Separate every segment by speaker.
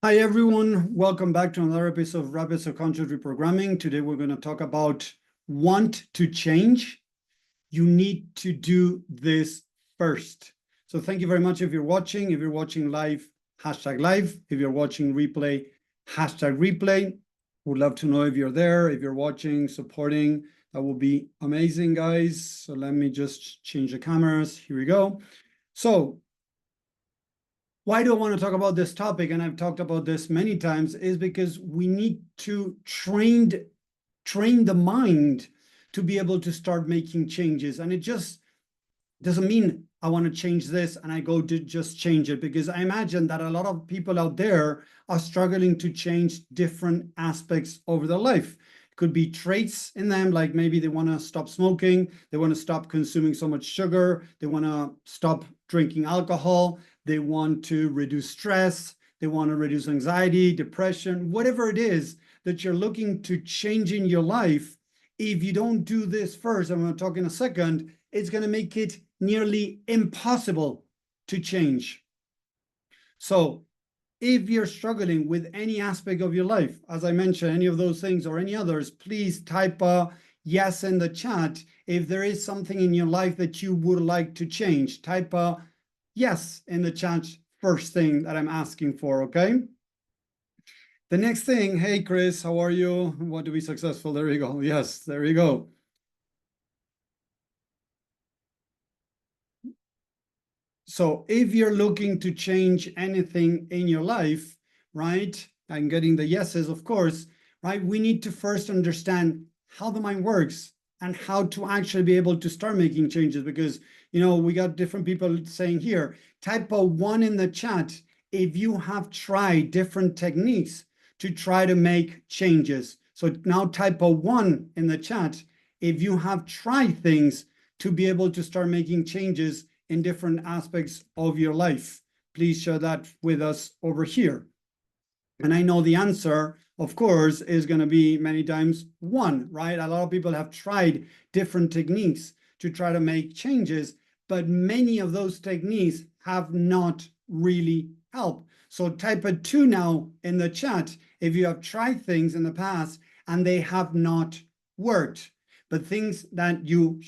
Speaker 1: Hi everyone, welcome back to another episode of Rapid Subconscious Reprogramming. Today we're going to talk about want to change. You need to do this first. So thank you very much if you're watching. If you're watching live, hashtag live. If you're watching replay, hashtag replay. Would love to know if you're there, if you're watching, supporting. That would be amazing, guys. So let me just change the cameras. Here we go. So why do I want to talk about this topic? And I've talked about this many times, is because we need to train the mind to be able to start making changes. And it just doesn't mean I want to change this and I go to just change it, because I imagine that a lot of people out there are struggling to change different aspects of their life. It could be traits in them, like maybe they want to stop smoking, they want to stop consuming so much sugar, they want to stop drinking alcohol, they want to reduce stress, they want to reduce anxiety, depression, whatever it is that you're looking to change in your life. If you don't do this first, I'm going to talk in a second, it's going to make it nearly impossible to change. So if you're struggling with any aspect of your life, as I mentioned, any of those things or any others, please type a yes in the chat. If there is something in your life that you would like to change, type a yes in the chat, first thing that I'm asking for, okay? The next thing, hey Chris, how are you? Want to be successful? There you go. Yes, there you go. So if you're looking to change anything in your life, right, and getting the yeses, of course, right, we need to first understand how the mind works and how to actually be able to start making changes. Because, you know, we got different people saying here, type a 1 in the chat if you have tried different techniques to try to make changes. So now type a 1 in the chat if you have tried things to be able to start making changes in different aspects of your life. Please share that with us over here. And I know the answer, of course, is going to be many times 1, right? A lot of people have tried different techniques to try to make changes, but many of those techniques have not really helped. So type a 2 now in the chat if you have tried things in the past and they have not worked, but things that you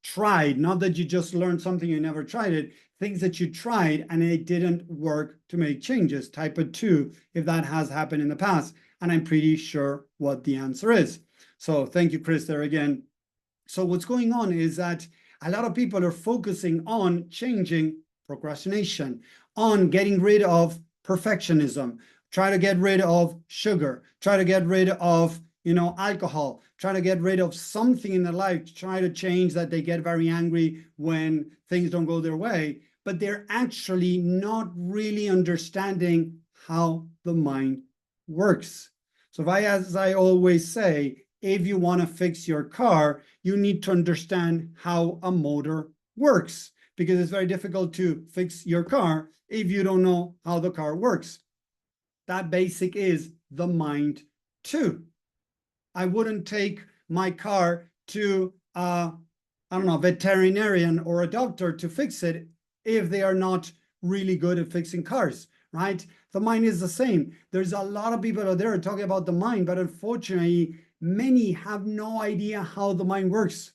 Speaker 1: tried, not that you just learned something, you never tried it, things that you tried and it didn't work to make changes. Type a 2 if that has happened in the past, and I'm pretty sure what the answer is. So thank you, Chris, there again. So what's going on is that a lot of people are focusing on changing procrastination, on getting rid of perfectionism, try to get rid of sugar, try to get rid of alcohol, try to get rid of something in their life, try to change that. They get very angry when things don't go their way, but they're actually not really understanding how the mind works. So as I always say, if you want to fix your car, you need to understand how a motor works, because it's very difficult to fix your car if you don't know how the car works. That basic is the mind too. I wouldn't take my car to I don't know, veterinarian or a doctor to fix it if they are not really good at fixing cars, right? The mind is the same. There's a lot of people out there talking about the mind, but unfortunately, many have no idea how the mind works.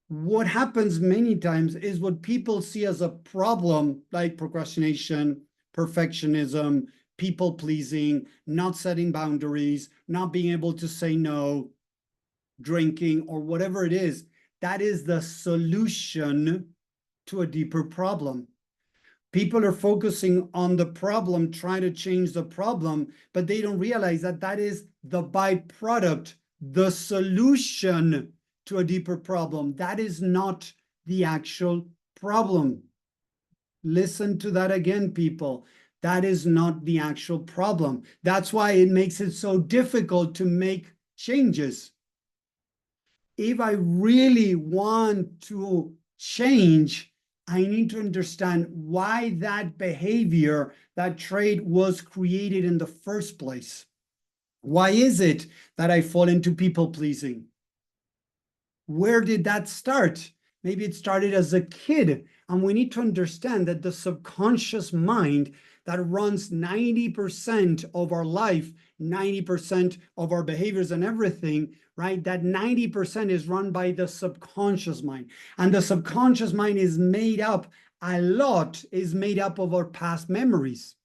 Speaker 1: What happens many times is what people see as a problem, like procrastination, perfectionism, people pleasing, not setting boundaries, not being able to say no, drinking, or whatever it is. That is the solution to a deeper problem. People are focusing on the problem, trying to change the problem, but they don't realize that that is the byproduct, the solution to a deeper problem. That is not the actual problem. Listen to that again, people. That is not the actual problem. That's why it makes it so difficult to make changes. If I really want to change, I need to understand why that behavior, that trait was created in the first place. Why is it that I fall into people pleasing? Where did that start? Maybe it started as a kid. And we need to understand that the subconscious mind that runs 90% of our life, 90% of our behaviors and everything, right? That 90% is run by the subconscious mind. And the subconscious mind is made up, a lot is made up of our past memories.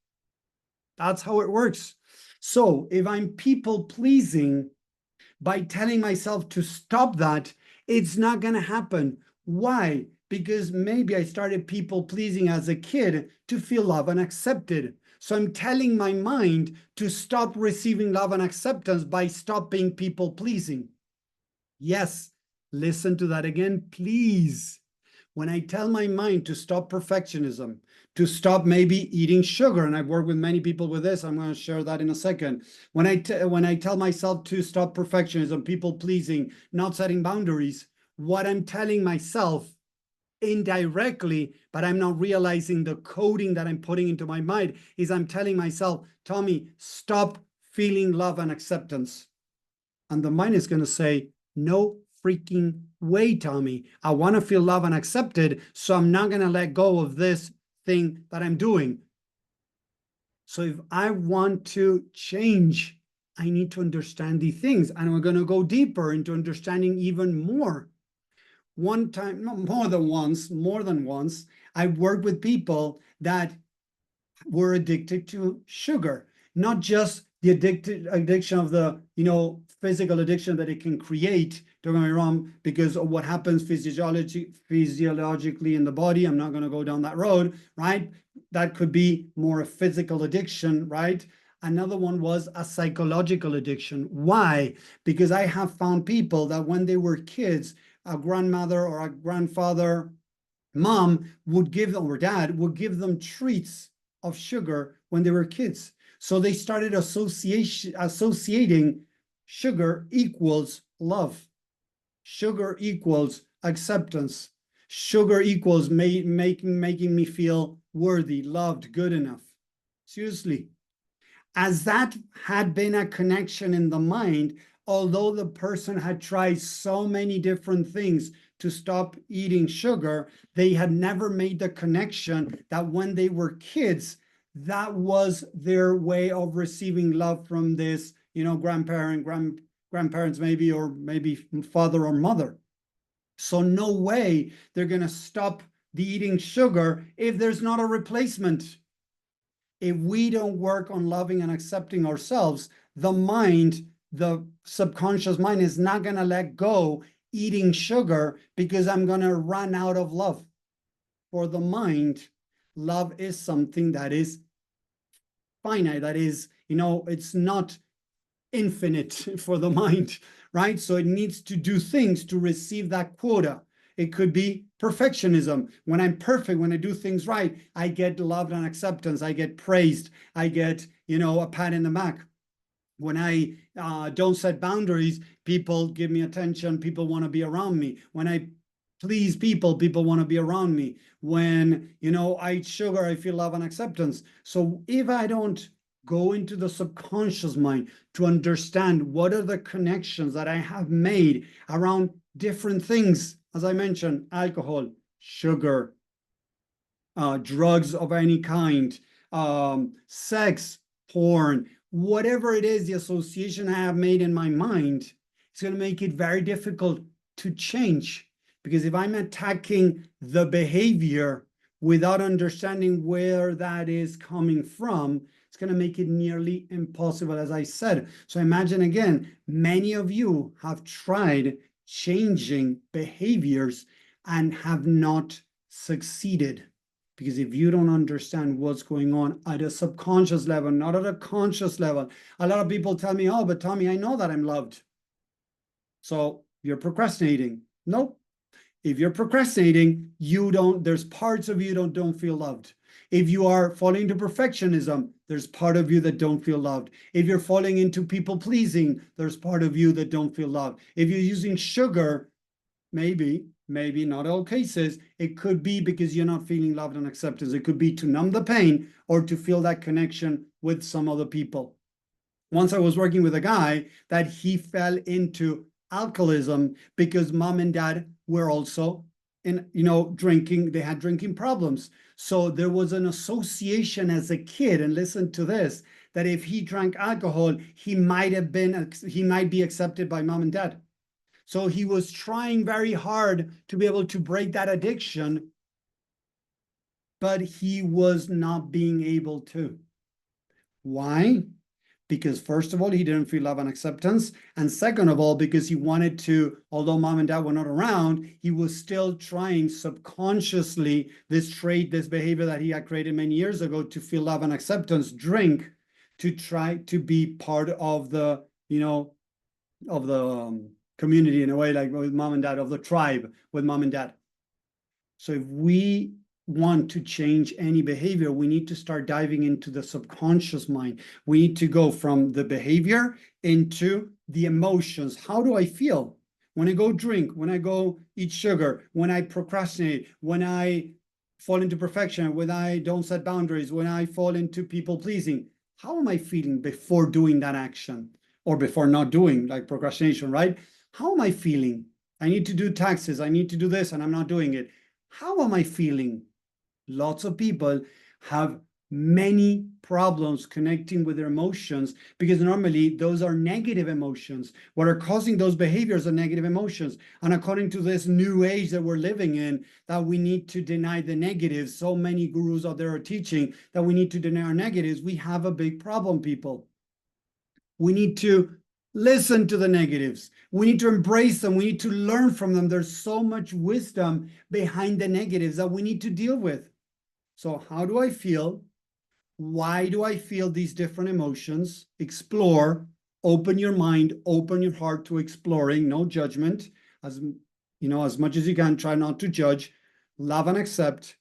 Speaker 1: That's how it works. So if I'm people pleasing, by telling myself to stop that, it's not going to happen. Why? Because maybe I started people pleasing as a kid to feel loved and accepted. So I'm telling my mind to stop receiving love and acceptance by stopping people pleasing. Yes, listen to that again, please. When I tell my mind to stop perfectionism, to stop maybe eating sugar, and I've worked with many people with this, I'm going to share that in a second. When I tell myself to stop perfectionism, people pleasing, not setting boundaries, what I'm telling myself indirectly, but I'm not realizing the coding that I'm putting into my mind, is I'm telling myself, Tommy, stop feeling love and acceptance. And the mind is going to say, no freaking way, Tommy. I want to feel loved and accepted, so I'm not going to let go of this thing that I'm doing. So if I want to change, I need to understand these things. And we're going to go deeper into understanding even more. One time, no, more than once, I worked with people that were addicted to sugar, not just the addiction of the, physical addiction that it can create, don't get me wrong, because of what happens physiologically in the body. I'm not going to go down that road, right? That could be more a physical addiction, right? Another one was a psychological addiction. Why? Because I have found people that when they were kids, a grandmother or a grandfather, mom would give them, or dad would give them treats of sugar when they were kids. So they started associating sugar equals love. Sugar equals acceptance. Sugar equals making me feel worthy, loved, good enough. Seriously. As that had been a connection in the mind, although the person had tried so many different things to stop eating sugar, they had never made the connection that when they were kids, that was their way of receiving love from this, grandparents maybe, or maybe father or mother. So no way they're going to stop the eating sugar if there's not a replacement. If we don't work on loving and accepting ourselves, the mind, the subconscious mind, is not going to let go eating sugar because I'm going to run out of love. For the mind, love is something that is finite, that is, it's not infinite for the mind, right? So it needs to do things to receive that quota. It could be perfectionism. When I'm perfect, when I do things right, I get loved and acceptance. I get praised. I get, a pat in the back. When I don't set boundaries, people give me attention. People want to be around me. When I please people, people want to be around me. When, I eat sugar, I feel love and acceptance. So if I don't go into the subconscious mind to understand what are the connections that I have made around different things, as I mentioned, alcohol, sugar, drugs of any kind, sex, porn, whatever it is, the association I have made in my mind, it's going to make it very difficult to change. Because if I'm attacking the behavior without understanding where that is coming from, it's going to make it nearly impossible, as I said. So imagine again, many of you have tried changing behaviors and have not succeeded. Because if you don't understand what's going on at a subconscious level, not at a conscious level, a lot of people tell me, oh, but Tommy, I know that I'm loved. So you're procrastinating. Nope. If you're procrastinating, there's parts of you don't feel loved. If you are falling into perfectionism, there's part of you that don't feel loved. If you're falling into people pleasing, there's part of you that don't feel loved. If you're using sugar, maybe not all cases, it could be because you're not feeling loved and acceptance. It could be to numb the pain or to feel that connection with some other people. Once I was working with a guy that he fell into alcoholism because mom and dad were also in, drinking, they had drinking problems. So there was an association as a kid, and listen to this, that if he drank alcohol, he might be accepted by mom and dad. So he was trying very hard to be able to break that addiction, but he was not being able to. Why? Because first of all, he didn't feel love and acceptance. And second of all, because he wanted to, although mom and dad were not around, he was still trying subconsciously this trait, this behavior that he had created many years ago to feel love and acceptance, drink, to try to be part of the, community in a way, like with mom and dad, of the tribe with mom and dad. So if we want to change any behavior, we need to start diving into the subconscious mind. We need to go from the behavior into the emotions. How do I feel when I go drink, when I go eat sugar, when I procrastinate, when I fall into perfection, when I don't set boundaries, when I fall into people pleasing? How am I feeling before doing that action, or before not doing, like procrastination, right? How am I feeling? I need to do taxes, I need to do this, and I'm not doing it. How am I feeling? Lots of people have many problems connecting with their emotions, because normally those are negative emotions. What are causing those behaviors are negative emotions. And according to this new age that we're living in, that we need to deny the negatives, so many gurus out there are teaching that we need to deny our negatives. We have a big problem, people. We need to listen to the negatives. We need to embrace them. We need to learn from them. There's so much wisdom behind the negatives that we need to deal with. So how do I feel? Why do I feel these different emotions? Explore, open your mind, open your heart to exploring, no judgment. As much as you can, try not to judge. Love and accept.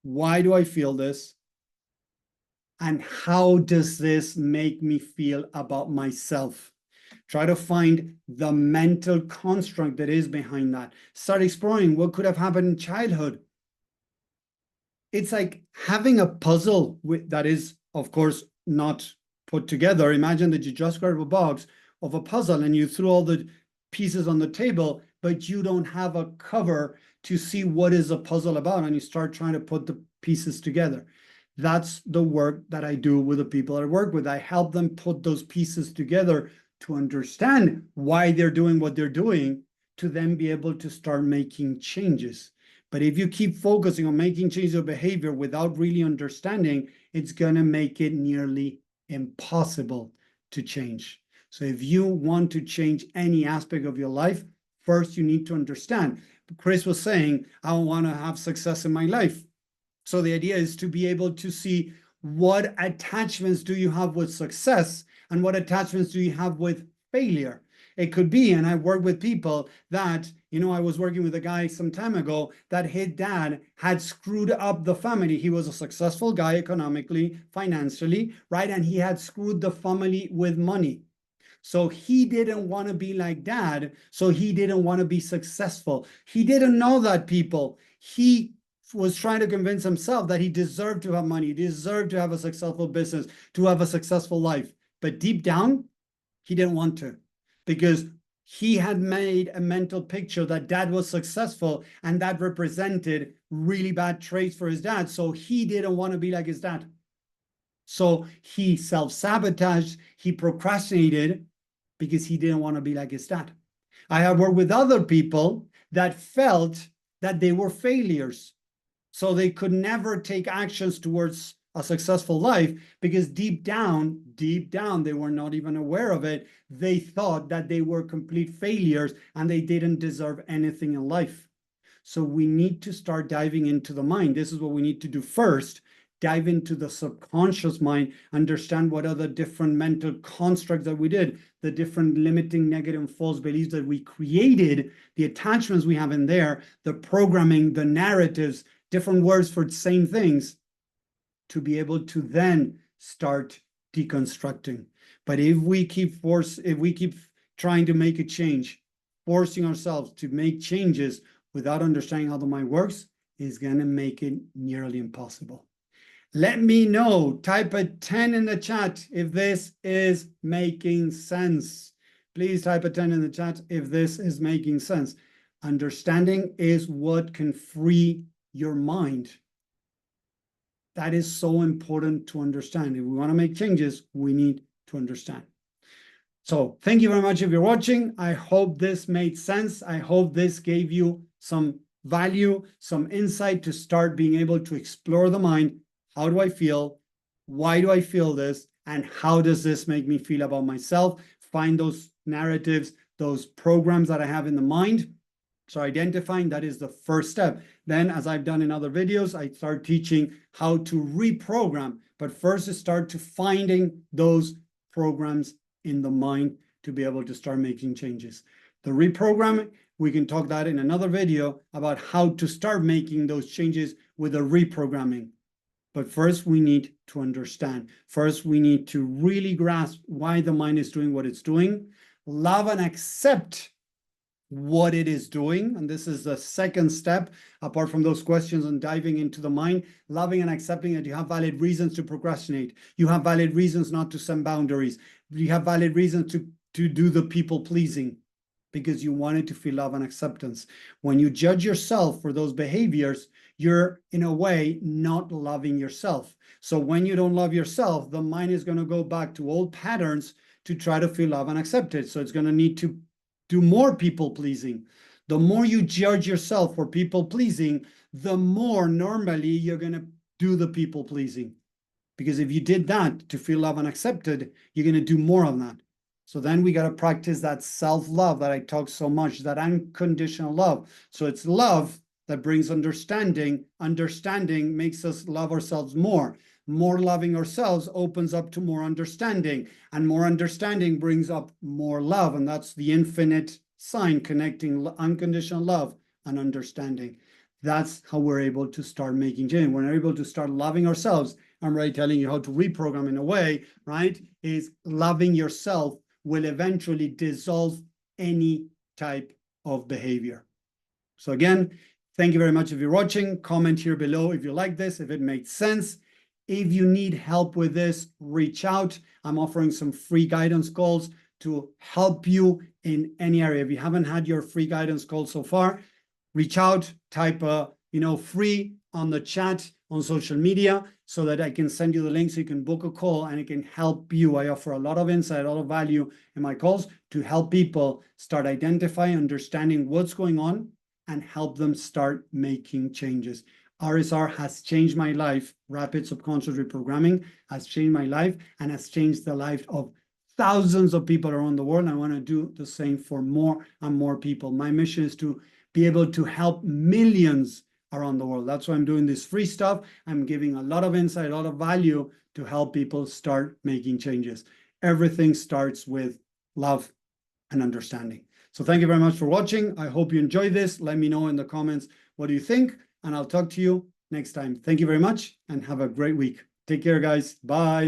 Speaker 1: Why do I feel this? And how does this make me feel about myself? Try to find the mental construct that is behind that. Start exploring what could have happened in childhood. It's like having a puzzle that is, of course, not put together. Imagine that you just grab a box of a puzzle and you threw all the pieces on the table, but you don't have a cover to see what is a puzzle about, and you start trying to put the pieces together. That's the work that I do with the people that I work with. I help them put those pieces together to understand why they're doing what they're doing, to then be able to start making changes. But if you keep focusing on making changes of behavior without really understanding, it's going to make it nearly impossible to change. So if you want to change any aspect of your life, first you need to understand. Chris was saying, I want to have success in my life. So the idea is to be able to see what attachments do you have with success and what attachments do you have with failure. It could be, and I work with people that, I was working with a guy some time ago that his dad had screwed up the family. He was a successful guy economically, financially, right? And he had screwed the family with money. So he didn't want to be like dad. So he didn't want to be successful. He didn't know that, people. He was trying to convince himself that he deserved to have money, deserved to have a successful business, to have a successful life. But deep down, he didn't want to, because he had made a mental picture that dad was successful, and that represented really bad traits for his dad. So he didn't want to be like his dad. So he self-sabotaged, he procrastinated because he didn't want to be like his dad. I have worked with other people that felt that they were failures. So they could never take actions towards a successful life, because deep down, they were not even aware of it. They thought that they were complete failures and they didn't deserve anything in life. So we need to start diving into the mind. This is what we need to do first. Dive into the subconscious mind, understand what are the different mental constructs that we did, the different limiting, negative, and false beliefs that we created, the attachments we have in there, the programming, the narratives, different words for the same things, to be able to then start deconstructing. But if we keep trying to make a change, forcing ourselves to make changes without understanding how the mind works, is going to make it nearly impossible. Let me know. Type a 10 in the chat if this is making sense. Please type a 10 in the chat if this is making sense. Understanding is what can free your mind. That is so important to understand. If we want to make changes, we need to understand. So thank you very much if you're watching. I hope this made sense. I hope this gave you some value, some insight to start being able to explore the mind. How do I feel? Why do I feel this? And how does this make me feel about myself? Find those narratives, those programs that I have in the mind. So identifying that is the first step. Then, as I've done in other videos, I start teaching how to reprogram. But first is start to finding those programs in the mind to be able to start making changes. The reprogramming, we can talk that in another video about how to start making those changes with the reprogramming. But first, we need to understand. First, we need to really grasp why the mind is doing what it's doing, love and accept what it is doing. And this is the second step, apart from those questions and diving into the mind, loving and accepting that you have valid reasons to procrastinate. You have valid reasons not to set boundaries. You have valid reasons to do the people pleasing because you wanted to feel love and acceptance. When you judge yourself for those behaviors, you're in a way not loving yourself. So when you don't love yourself, the mind is going to go back to old patterns to try to feel love and accepted. So it's going to need to do more people pleasing. The more you judge yourself for people pleasing, the more normally you're going to do the people pleasing. Because if you did that to feel love and accepted, you're going to do more of that. So then we got to practice that self-love that I talk so much, that unconditional love. So it's love that brings understanding. Understanding makes us love ourselves more. More loving ourselves opens up to more understanding, and more understanding brings up more love. And that's the infinite sign connecting unconditional love and understanding. That's how we're able to start making change. We're able to start loving ourselves. I'm already telling you how to reprogram in a way, right? Is loving yourself will eventually dissolve any type of behavior. So again, thank you very much if you're watching. Comment here below if you like this, if it makes sense. If you need help with this, reach out. I'm offering some free guidance calls to help you in any area. If you haven't had your free guidance call so far, reach out, type free on the chat on social media so that I can send you the link so you can book a call and it can help you. I offer a lot of insight, a lot of value in my calls to help people start identifying, understanding what's going on and help them start making changes. RSR has changed my life. Rapid subconscious reprogramming has changed my life and has changed the life of thousands of people around the world. I want to do the same for more and more people. My mission is to be able to help millions around the world. That's why I'm doing this free stuff. I'm giving a lot of insight, a lot of value to help people start making changes. Everything starts with love and understanding. So thank you very much for watching. I hope you enjoyed this. Let me know in the comments what do you think, and I'll talk to you next time. Thank you very much and have a great week. Take care, guys. Bye.